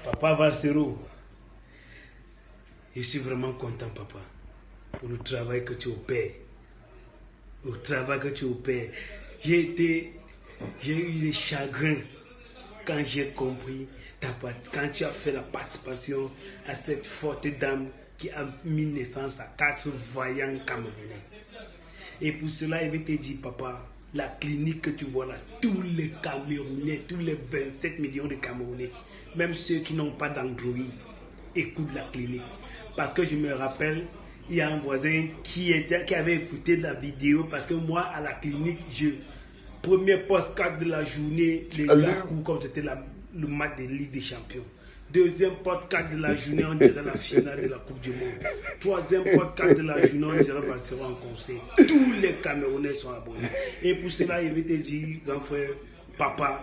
Papa Valsero, je suis vraiment content, papa, pour le travail que tu opères. J'ai eu des chagrins quand j'ai compris, quand tu as fait la participation à cette forte dame qui a mis naissance à 4 voyants camerounais. Et pour cela, je vais te dire, papa, la clinique que tu vois là, tous les Camerounais, tous les 27 millions de Camerounais, même ceux qui n'ont pas d'Android, écoutent la clinique. Parce que je me rappelle, il y a un voisin qui avait écouté la vidéo, parce que moi, à la clinique, premier postcard de la journée, les gars courent comme c'était le match de Ligue des Champions. Deuxième podcast de la journée, on dirait la finale de la Coupe du Monde. Troisième podcast de la journée, on dirait Valsero en concert. Tous les Camerounais sont abonnés. Et pour cela, je vais te dire, grand frère, papa,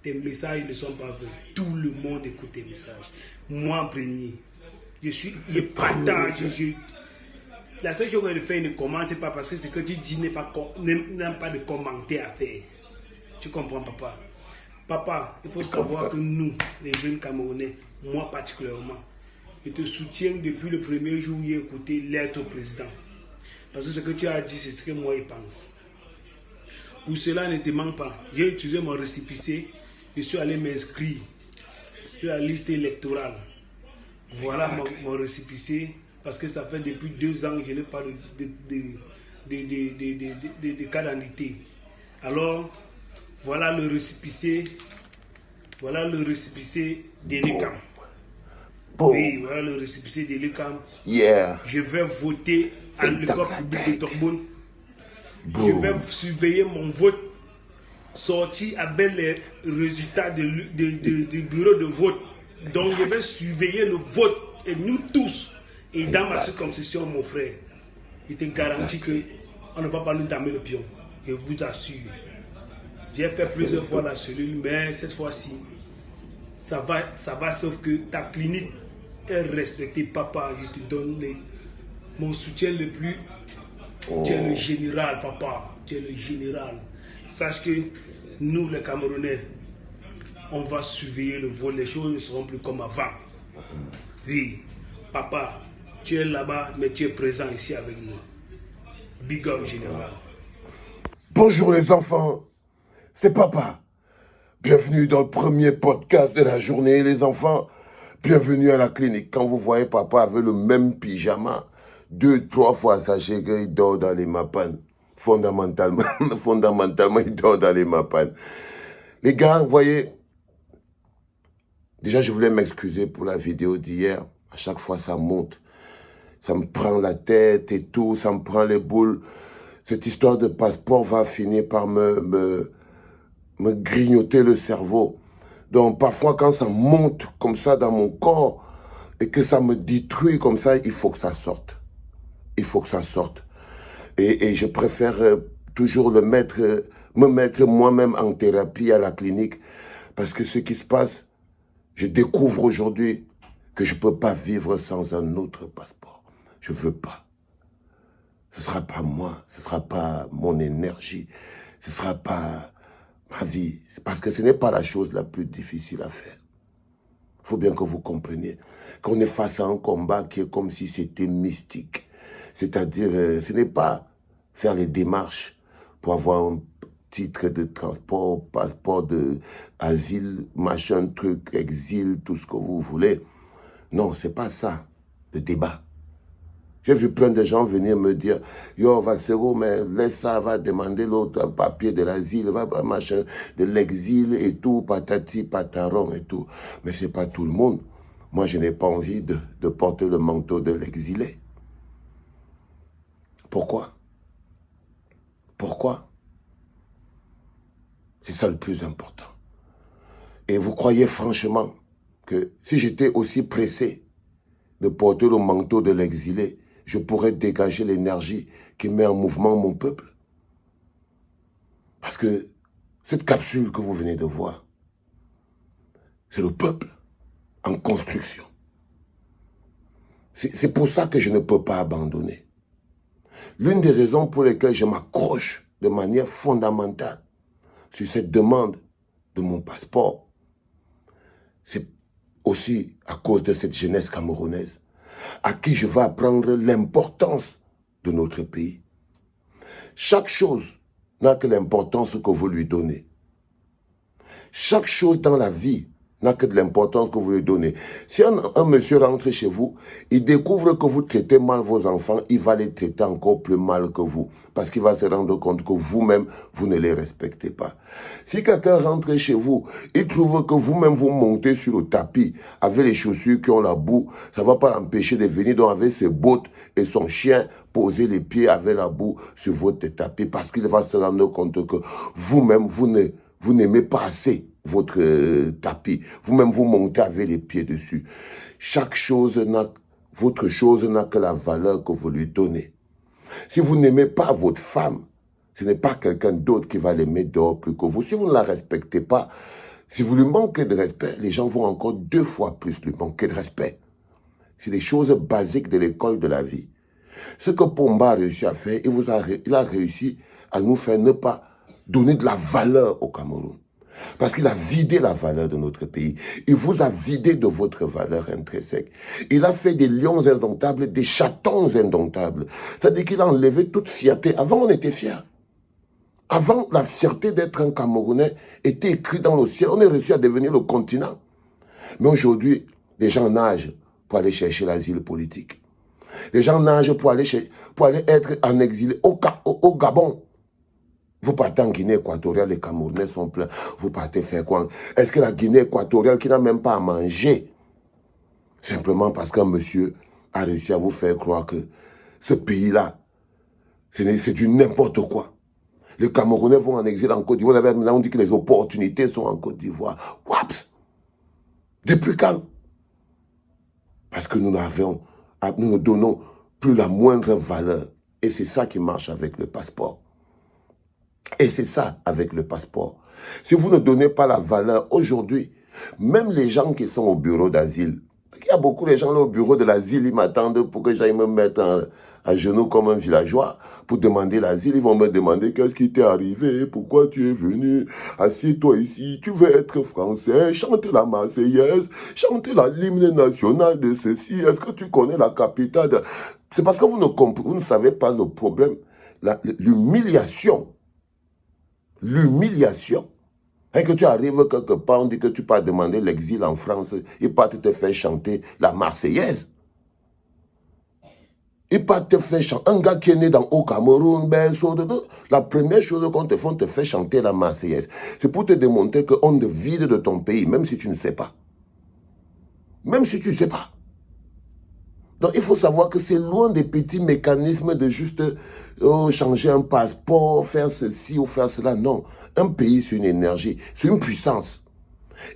tes messages ne sont pas vrais. Tout le monde écoute tes messages. Moi en premier, je partage. La seule chose que je fais, ne commente pas parce que ce que tu dis n'a pas de commentaire à faire. Tu comprends, papa? Papa, il faut savoir que nous, les jeunes Camerounais, moi particulièrement, je te soutiens depuis le premier jour où j'ai écouté l'être au président. Parce que ce que tu as dit, c'est ce que moi je pense. Pour cela, ne te manque pas. J'ai utilisé mon récépissé, je suis allé m'inscrire sur la liste électorale. Voilà mon récépissé, parce que ça fait depuis 2 ans que je n'ai pas de carte d'identité. Alors, voilà le récépissé d'Elecam. Oui, voilà le récépissé d'Elecam. Yeah. Je vais voter à l'école publique de Torbonne. Je vais surveiller mon vote sorti avec les résultats du bureau de vote. Donc je vais surveiller le vote et nous tous. Et dans ma circonscription, mon frère, je te garantis qu'on ne va pas nous damer le pion. Je vous assure. J'ai fait plusieurs fois la cellule, mais cette fois-ci, ça va, sauf que ta clinique est respectée. Papa, je te donne mon soutien le plus. Tu es le général, papa. Tu es le général. Sache que nous, les Camerounais, on va surveiller le vol. Les choses ne seront plus comme avant. Oui, papa, tu es là-bas, mais tu es présent ici avec nous. Big up, général. Bonjour les enfants. C'est papa. Bienvenue dans le premier podcast de la journée, les enfants. Bienvenue à la clinique. Quand vous voyez papa avec le même pyjama, 2-3 fois, sachez qu'il dort dans les mapanes. Fondamentalement, il dort dans les mapanes. Les gars, vous voyez, déjà je voulais m'excuser pour la vidéo d'hier. À chaque fois, ça monte. Ça me prend la tête et tout, ça me prend les boules. Cette histoire de passeport va finir par me grignoter le cerveau. Donc parfois quand ça monte comme ça dans mon corps et que ça me détruit comme ça, il faut que ça sorte. Il faut que ça sorte. Et je préfère toujours me mettre moi-même en thérapie à la clinique parce que ce qui se passe, je découvre aujourd'hui que je ne peux pas vivre sans un autre passeport. Je ne veux pas. Ce ne sera pas moi, ce ne sera pas mon énergie, ce ne sera pas ma vie, parce que ce n'est pas la chose la plus difficile à faire. Il faut bien que vous compreniez qu'on est face à un combat qui est comme si c'était mystique. C'est-à-dire, ce n'est pas faire les démarches pour avoir un titre de transport, passeport de asile, machin, truc, exil, tout ce que vous voulez. Non, c'est pas ça, le débat. J'ai vu plein de gens venir me dire « Yo, Valsero, mais laisse ça, va demander l'autre papier de l'asile, va machin, de l'exil et tout, patati, pataron et tout. » Mais c'est pas tout le monde. Moi, je n'ai pas envie de porter le manteau de l'exilé. Pourquoi? Pourquoi? C'est ça le plus important. Et vous croyez franchement que si j'étais aussi pressé de porter le manteau de l'exilé, je pourrais dégager l'énergie qui met en mouvement mon peuple? Parce que cette capsule que vous venez de voir, c'est le peuple en construction. C'est pour ça que je ne peux pas abandonner. L'une des raisons pour lesquelles je m'accroche de manière fondamentale sur cette demande de mon passeport, c'est aussi à cause de cette jeunesse camerounaise, à qui je vais apprendre l'importance de notre pays. Chaque chose n'a que l'importance que vous lui donnez. Chaque chose dans la vie n'a que de l'importance que vous lui donnez. Si un monsieur rentre chez vous, il découvre que vous traitez mal vos enfants, il va les traiter encore plus mal que vous. Parce qu'il va se rendre compte que vous-même, vous ne les respectez pas. Si quelqu'un rentre chez vous, il trouve que vous-même vous montez sur le tapis avec les chaussures qui ont la boue, ça ne va pas l'empêcher de venir donc avec ses bottes et son chien poser les pieds avec la boue sur votre tapis. Parce qu'il va se rendre compte que vous-même, vous n'aimez pas assez votre tapis. Vous-même, vous montez avec les pieds dessus. Votre chose n'a que la valeur que vous lui donnez. Si vous n'aimez pas votre femme, ce n'est pas quelqu'un d'autre qui va l'aimer dehors plus que vous. Si vous ne la respectez pas, si vous lui manquez de respect, les gens vont encore 2 fois plus lui manquer de respect. C'est des choses basiques de l'école de la vie. Ce que Pomba a réussi à faire, il a réussi à nous faire ne pas donner de la valeur au Cameroun. Parce qu'il a vidé la valeur de notre pays. Il vous a vidé de votre valeur intrinsèque. Il a fait des lions indomptables, des chatons indomptables. C'est-à-dire qu'il a enlevé toute fierté. Avant, on était fiers. Avant, la fierté d'être un Camerounais était écrite dans le ciel. On est réussi à devenir le continent. Mais aujourd'hui, les gens nagent pour aller chercher l'asile politique. Les gens nagent pour aller être en exil au Gabon. Vous partez en Guinée équatoriale, les Camerounais sont pleins. Vous partez faire quoi? Est-ce que la Guinée équatoriale qui n'a même pas à manger, simplement parce qu'un monsieur a réussi à vous faire croire que ce pays-là, c'est du n'importe quoi. Les Camerounais vont en exil en Côte d'Ivoire. Maintenant, on dit que les opportunités sont en Côte d'Ivoire. Waps! Depuis quand? Parce que nous ne donnons plus la moindre valeur. Et c'est ça qui marche avec le passeport. Et c'est ça avec le passeport. Si vous ne donnez pas la valeur aujourd'hui, même les gens qui sont au bureau d'asile, il y a beaucoup de gens là au bureau de l'asile, ils m'attendent pour que j'aille me mettre à genoux comme un villageois pour demander l'asile. Ils vont me demander qu'est-ce qui t'est arrivé, pourquoi tu es venu, assieds-toi ici, tu veux être français, chante la Marseillaise, chante l'hymne national de ceci, est-ce que tu connais la capitale de... C'est parce que vous ne savez pas le problème, l'humiliation. L'humiliation. Et que tu arrives quelque part, on dit que tu peux demander l'exil en France, il part te faire chanter la Marseillaise. Il part te faire chanter. Un gars qui est né au Cameroun, la première chose qu'on te fait, on te fait chanter la Marseillaise. C'est pour te démontrer qu'on te vide de ton pays, même si tu ne sais pas. Même si tu ne sais pas. Donc il faut savoir que c'est loin des petits mécanismes de juste changer un passeport, faire ceci ou faire cela. Non, un pays c'est une énergie, c'est une puissance.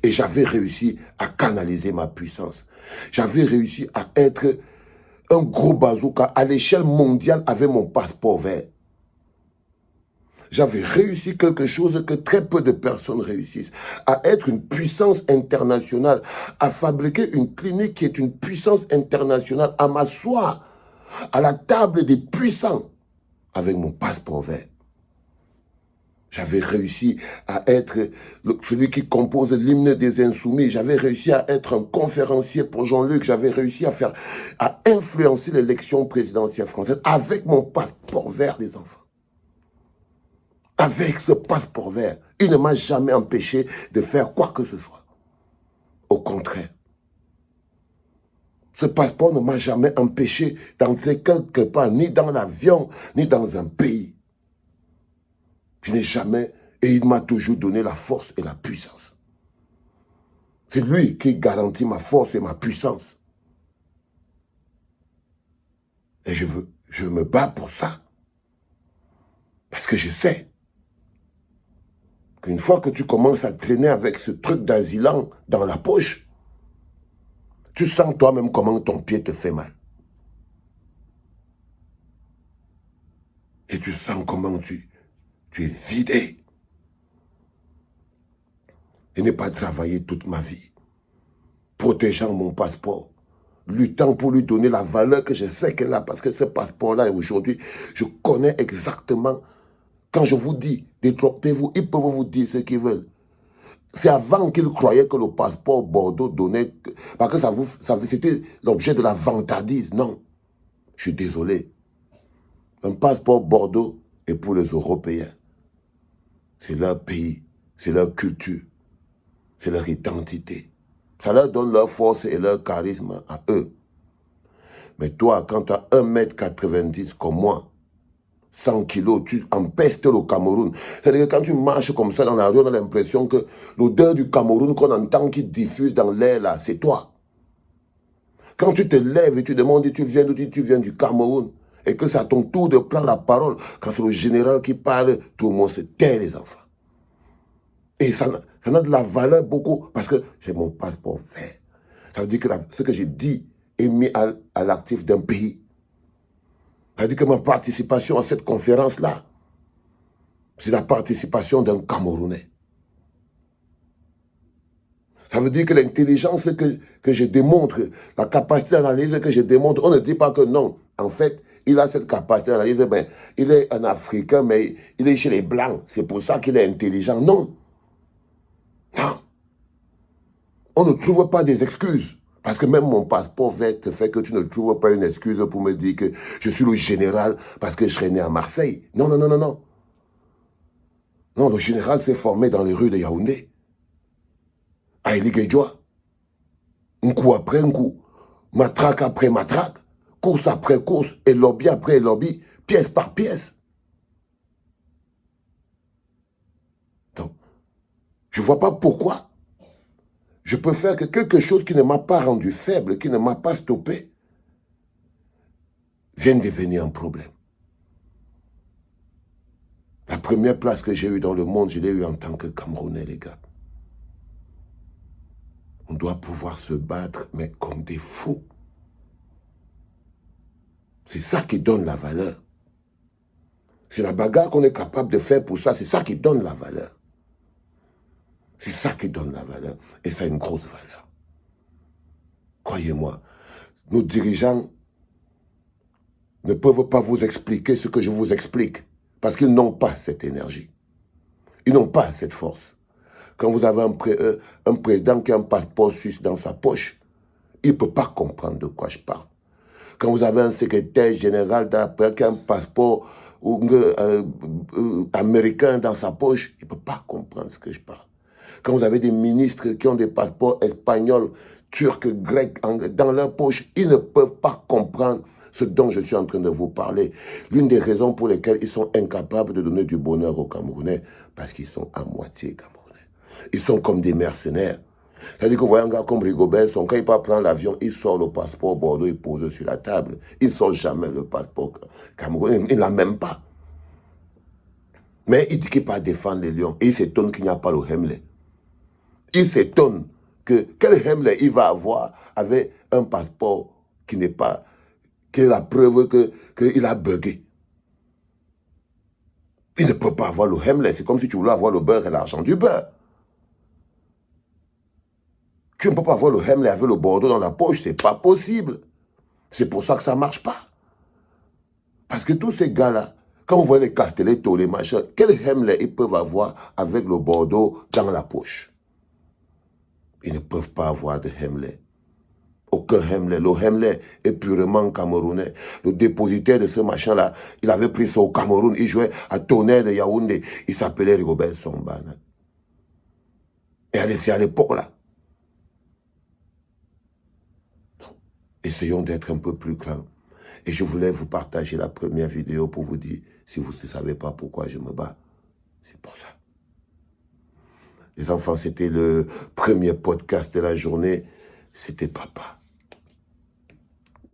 Et j'avais réussi à canaliser ma puissance. J'avais réussi à être un gros bazooka à l'échelle mondiale avec mon passeport vert. J'avais réussi quelque chose que très peu de personnes réussissent, à être une puissance internationale, à fabriquer une clinique qui est une puissance internationale, à m'asseoir à la table des puissants avec mon passeport vert. J'avais réussi à être celui qui compose l'hymne des Insoumis. J'avais réussi à être un conférencier pour Jean-Luc. J'avais réussi à influencer l'élection présidentielle française avec mon passeport vert, les enfants. Avec ce passeport vert, il ne m'a jamais empêché de faire quoi que ce soit. Au contraire. Ce passeport ne m'a jamais empêché d'entrer quelque part, ni dans l'avion, ni dans un pays. Je n'ai jamais, et il m'a toujours donné la force et la puissance. C'est lui qui garantit ma force et ma puissance. Et je me bats pour ça. Parce que je sais qu'une fois que tu commences à traîner avec ce truc d'asilant dans la poche, tu sens toi-même comment ton pied te fait mal. Et tu sens comment tu es vidé. Je n'ai pas travaillé toute ma vie, protégeant mon passeport, luttant pour lui donner la valeur que je sais qu'elle a, parce que ce passeport-là, aujourd'hui, je connais exactement, quand je vous dis, détrompez-vous, ils peuvent vous dire ce qu'ils veulent. C'est avant qu'ils croyaient que le passeport Bordeaux donnait... Parce que c'était l'objet de la vantardise. Non, je suis désolé. Un passeport Bordeaux est pour les Européens. C'est leur pays, c'est leur culture, c'est leur identité. Ça leur donne leur force et leur charisme à eux. Mais toi, quand tu as 1,90 m comme moi, 100 kilos, tu empestes le Cameroun. C'est-à-dire que quand tu marches comme ça dans la rue, on a l'impression que l'odeur du Cameroun qu'on entend qui diffuse dans l'air là, c'est toi. Quand tu te lèves et tu demandes d'où tu viens, tu viens du Cameroun, et que c'est à ton tour de prendre la parole, quand c'est le général qui parle, tout le monde se tait, les enfants. Et ça a de la valeur beaucoup, parce que j'ai mon passeport vert. Ça veut dire que ce que j'ai dit est mis à l'actif d'un pays. Ça veut dire que ma participation à cette conférence-là, c'est la participation d'un Camerounais. Ça veut dire que l'intelligence que je démontre, la capacité d'analyse que je démontre, on ne dit pas que non. En fait, il a cette capacité d'analyse, ben, il est un Africain, mais il est chez les Blancs. C'est pour ça qu'il est intelligent. Non. Non. On ne trouve pas des excuses. Parce que même mon passeport vert te fait que tu ne trouves pas une excuse pour me dire que je suis le général parce que je serais né à Marseille. Non, non, non, non, non. Non, le général s'est formé dans les rues de Yaoundé. À Eligedjoa. Un coup après un coup. Matraque après matraque. Course après course. Et lobby après lobby. Pièce par pièce. Donc, je ne vois pas pourquoi je peux faire que quelque chose qui ne m'a pas rendu faible, qui ne m'a pas stoppé, vienne devenir un problème. La première place que j'ai eue dans le monde, je l'ai eue en tant que Camerounais, les gars. On doit pouvoir se battre, mais comme des fous. C'est ça qui donne la valeur. C'est la bagarre qu'on est capable de faire pour ça, c'est ça qui donne la valeur. C'est ça qui donne la valeur. Et ça a une grosse valeur. Croyez-moi, nos dirigeants ne peuvent pas vous expliquer ce que je vous explique. Parce qu'ils n'ont pas cette énergie. Ils n'ont pas cette force. Quand vous avez un président qui a un passeport suisse dans sa poche, il ne peut pas comprendre de quoi je parle. Quand vous avez un secrétaire général qui a un passeport américain dans sa poche, il ne peut pas comprendre ce que je parle. Quand vous avez des ministres qui ont des passeports espagnols, turcs, grecs dans leur poche, ils ne peuvent pas comprendre ce dont je suis en train de vous parler. L'une des raisons pour lesquelles ils sont incapables de donner du bonheur aux Camerounais, parce qu'ils sont à moitié Camerounais. Ils sont comme des mercenaires. C'est-à-dire que vous voyez un gars comme Rigobert, quand il part prendre l'avion, il sort le passeport Bordeaux, il pose sur la table. Il ne sort jamais le passeport camerounais, il ne l'a même pas. Mais il dit qu'il part défendre les lions. Et il s'étonne qu'il n'y a pas le Hemley. Il s'étonne que quel Hemley il va avoir avec un passeport qui n'est pas, qui est la preuve qu'il a bugué. Il ne peut pas avoir le Hemley. C'est comme si tu voulais avoir le beurre et l'argent du beurre. Tu ne peux pas avoir le Hemley avec le Bordeaux dans la poche, c'est pas possible. C'est pour ça que ça ne marche pas. Parce que tous ces gars-là, quand vous voyez les Castelletto, les machins, quel Hemley ils peuvent avoir avec le Bordeaux dans la poche? Ils ne peuvent pas avoir de Hemley. Aucun Hemley. Le Hemley est purement camerounais. Le dépositaire de ce machin-là, il avait pris ça au Cameroun. Il jouait à Tonnerre de Yaoundé. Il s'appelait Rigobert Song. Et c'est à l'époque là. Essayons d'être un peu plus clairs. Et je voulais vous partager la première vidéo pour vous dire, si vous ne savez pas pourquoi je me bats, c'est pour ça. Les enfants, c'était le premier podcast de la journée. C'était papa.